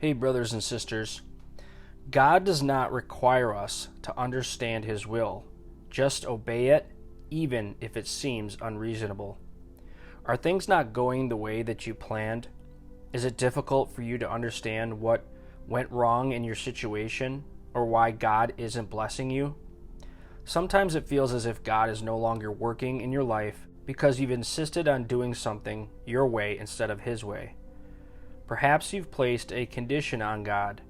Hey, brothers and sisters. God does not require us to understand His will. Just obey it, even if it seems unreasonable. Are things not going the way that you planned? Is it difficult for you to understand what went wrong in your situation or why God isn't blessing you? Sometimes it feels as if God is no longer working in your life because you've insisted on doing something your way instead of His way. Perhaps you've placed a condition on God.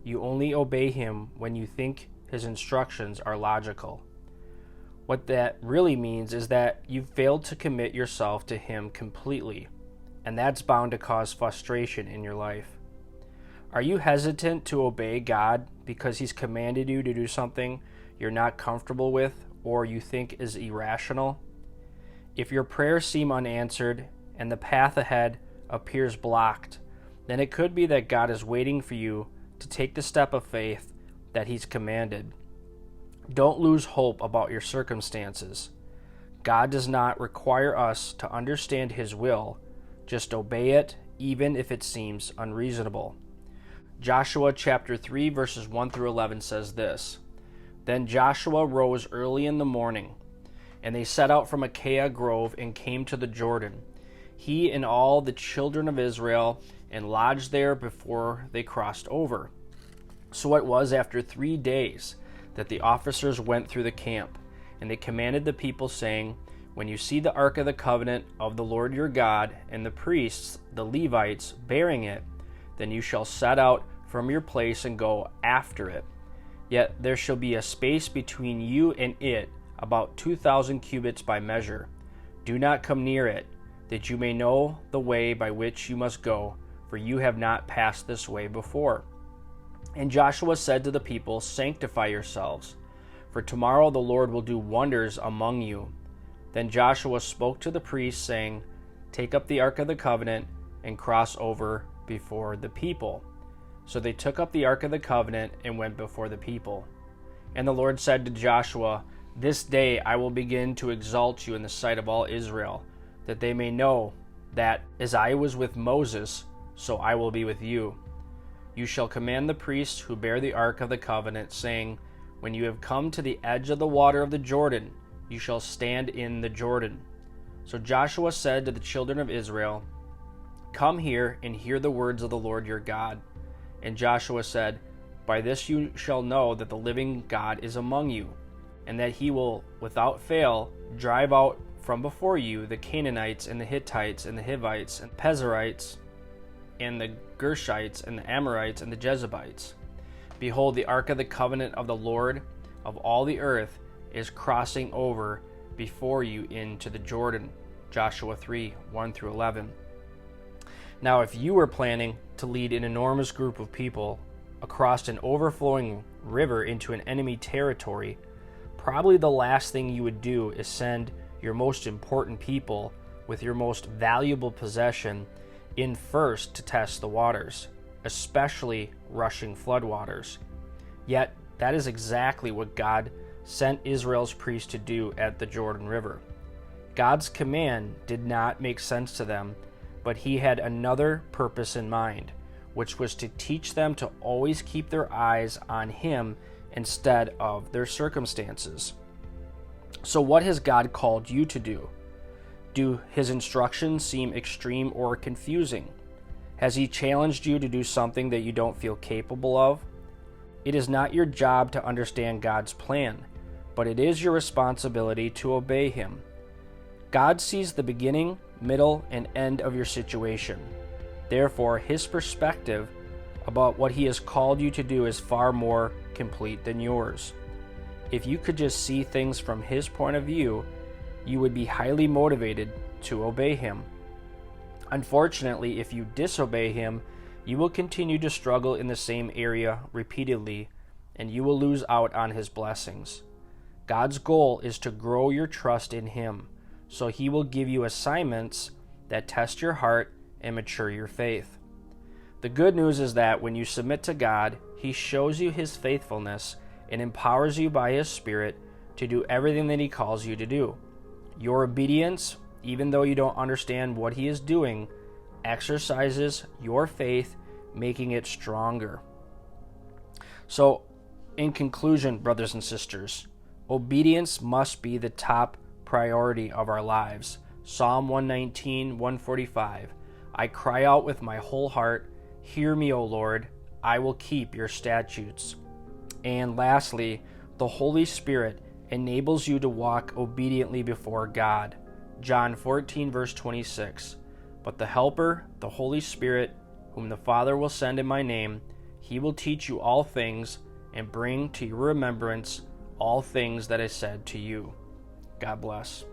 You only obey Him when you think His instructions are logical. What that really means is that you've failed to commit yourself to Him completely, and that's bound to cause frustration in your life. Are you hesitant to obey God because He's commanded you to do something you're not comfortable with or you think is irrational? If your prayers seem unanswered and the path ahead appears blocked, then it could be that God is waiting for you to take the step of faith that He's commanded. Don't lose hope about your circumstances. God does not require us to understand His will. Just obey it, even if it seems unreasonable. Joshua chapter 3, verses 1 through 11 says this: Then Joshua rose early in the morning, and they set out from Achaia Grove and came to the Jordan, he and all the children of Israel, and lodged there before they crossed over. So it was after 3 days that the officers went through the camp, and they commanded the people, saying, When you see the ark of the covenant of the Lord your God, and the priests, the Levites, bearing it, then you shall set out from your place and go after it. Yet there shall be a space between you and it, about 2,000 cubits by measure. Do not come near it, that you may know the way by which you must go, for you have not passed this way before. And Joshua said to the people, Sanctify yourselves, for tomorrow the Lord will do wonders among you. Then Joshua spoke to the priests, saying, Take up the ark of the covenant and cross over before the people. So they took up the ark of the covenant and went before the people. And the Lord said to Joshua, This day I will begin to exalt you in the sight of all Israel, that they may know that as I was with Moses, so I will be with you. You shall command the priests who bear the ark of the covenant, saying, When you have come to the edge of the water of the Jordan, you shall stand in the Jordan. So Joshua said to the children of Israel, Come here and hear the words of the Lord your God. And Joshua said, By this you shall know that the living God is among you, and that He will without fail drive out from before you the Canaanites and the Hittites and the Hivites and Perizzites and the Gershites and the Amorites and the Jebusites. Behold, the ark of the covenant of the Lord of all the earth is crossing over before you into the Jordan. Joshua 3, 1 through 11. Now, if you were planning to lead an enormous group of people across an overflowing river into an enemy territory, probably the last thing you would do is send your most important people with your most valuable possession in first to test the waters, especially rushing floodwaters. Yet, that is exactly what God sent Israel's priests to do at the Jordan River. God's command did not make sense to them, but He had another purpose in mind, which was to teach them to always keep their eyes on Him instead of their circumstances. So what has God called you to do? Do His instructions seem extreme or confusing? Has He challenged you to do something that you don't feel capable of? It is not your job to understand God's plan, but it is your responsibility to obey Him. God sees the beginning, middle, and end of your situation. Therefore, His perspective about what He has called you to do is far more complete than yours. If you could just see things from His point of view, you would be highly motivated to obey Him. Unfortunately, if you disobey Him, you will continue to struggle in the same area repeatedly, and you will lose out on His blessings. God's goal is to grow your trust in Him, so He will give you assignments that test your heart and mature your faith. The good news is that when you submit to God, He shows you His faithfulness and empowers you by His Spirit to do everything that He calls you to do. Your obedience, even though you don't understand what He is doing, exercises your faith, making it stronger. So, in conclusion, brothers and sisters, obedience must be the top priority of our lives. Psalm 119, 145. I cry out with my whole heart, hear me, O Lord, I will keep your statutes. And lastly, the Holy Spirit enables you to walk obediently before God. John 14, verse 26. But the Helper, the Holy Spirit, whom the Father will send in my name, he will teach you all things and bring to your remembrance all things that I said to you. God bless.